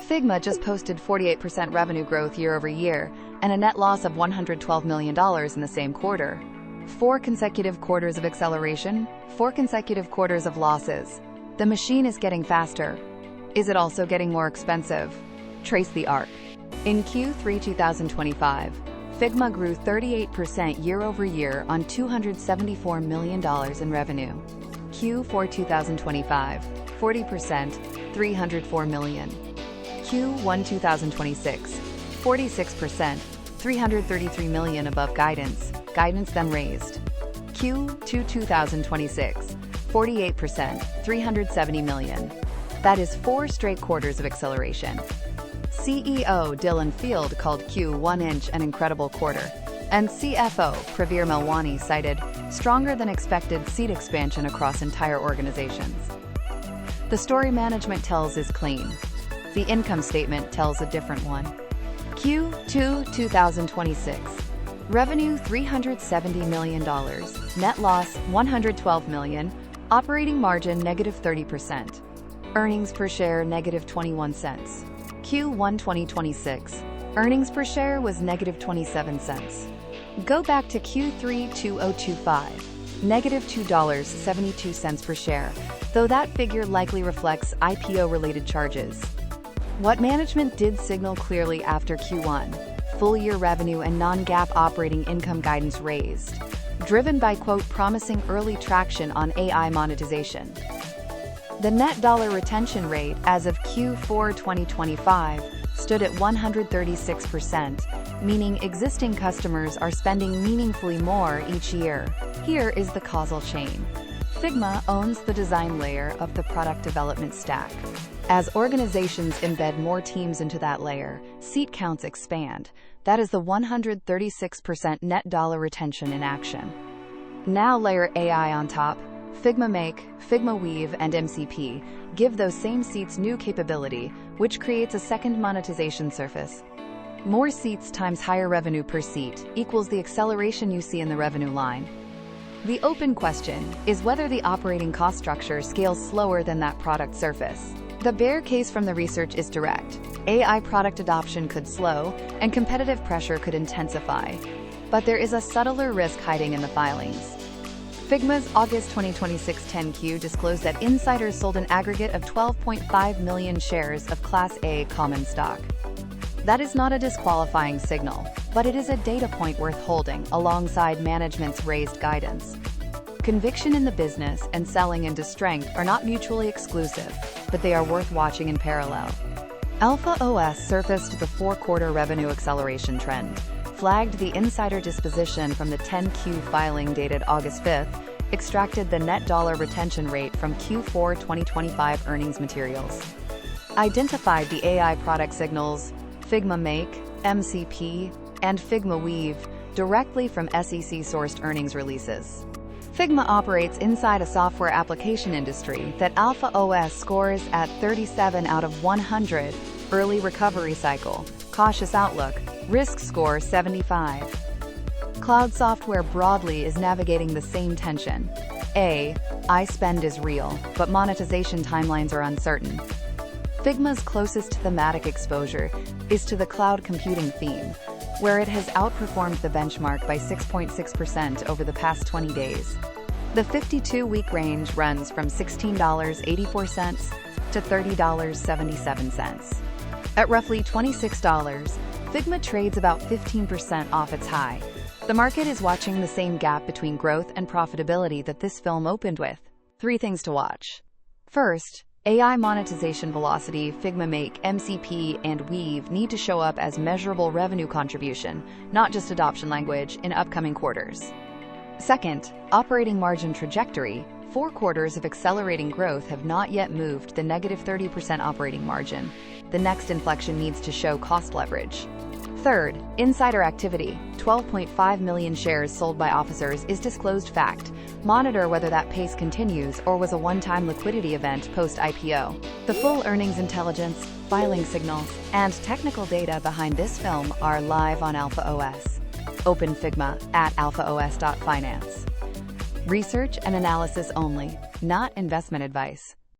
Figma just posted 48% revenue growth year over year and a net loss of $112 million in the same quarter. 4 consecutive quarters of acceleration, 4 consecutive quarters of losses. The machine is getting faster. Is it also getting more expensive? Trace the arc. In Q3 2025, Figma grew 38% year over year on $274 million in revenue. Q4 2025, 40%, $304 million. Q1 2026, 46%, $333 million above guidance then raised. Q2 2026, 48%, $370 million. That is 4 straight quarters of acceleration. CEO Dylan Field called Q1 an incredible quarter, and CFO Praveer Melwani cited stronger than expected seat expansion across entire organizations. The story management tells is clean. The income statement tells a different one. Q2 2026. Revenue $370 million, net loss $112 million, operating margin -30%, earnings per share -21 cents. Q1 2026, earnings per share was -27 cents. Go back to Q3 2025, -$2.72 per share, though that figure likely reflects IPO-related charges. What management did signal clearly after Q1, full-year revenue and non-GAAP operating income guidance raised, driven by, quote, promising early traction on AI monetization. The net dollar retention rate as of Q4 2025 stood at 136%, meaning existing customers are spending meaningfully more each year. Here is the causal chain. Figma owns the design layer of the product development stack. As organizations embed more teams into that layer, seat counts expand. That is the 136% net dollar retention in action. Now layer AI on top. Figma Make, Figma Weave, and MCP give those same seats new capability, which creates a second monetization surface. More seats times higher revenue per seat equals the acceleration you see in the revenue line. The open question is whether the operating cost structure scales slower than that product surface. The bear case from the research is direct. AI product adoption could slow, and competitive pressure could intensify. But there is a subtler risk hiding in the filings. Figma's August 2026 10Q disclosed that insiders sold an aggregate of 12.5 million shares of Class A common stock. That is not a disqualifying signal, but it is a data point worth holding alongside management's raised guidance. Conviction in the business and selling into strength are not mutually exclusive, but they are worth watching in parallel. AlphaOS surfaced the 4-quarter revenue acceleration trend, flagged the insider disposition from the 10Q filing dated August 5th, extracted the net dollar retention rate from Q4 2025 earnings materials, identified the AI product signals, Figma Make, MCP, and Figma Weave, directly from SEC-sourced earnings releases. Figma operates inside a software application industry that AlphaOS scores at 37 out of 100, early recovery cycle, cautious outlook, risk score 75. Cloud software broadly is navigating the same tension. AI spend is real, but monetization timelines are uncertain. Figma's closest thematic exposure is to the cloud computing theme, where it has outperformed the benchmark by 6.6% over the past 20 days. The 52-week range runs from $16.84 to $30.77. At roughly $26, Figma trades about 15% off its high. The market is watching the same gap between growth and profitability that this film opened with. 3 things to watch. First, AI monetization velocity, Figma Make, MCP, and Weave need to show up as measurable revenue contribution, not just adoption language, in upcoming quarters. Second, operating margin trajectory. 4 quarters of accelerating growth have not yet moved the -30% operating margin. The next inflection needs to show cost leverage. Third, insider activity. 12.5 million shares sold by officers is disclosed fact. Monitor whether that pace continues or was a one-time liquidity event post-IPO. The full earnings intelligence, filing signals, and technical data behind this film are live on AlphaOS. Open Figma at alphaos.finance. Research and analysis only, not investment advice.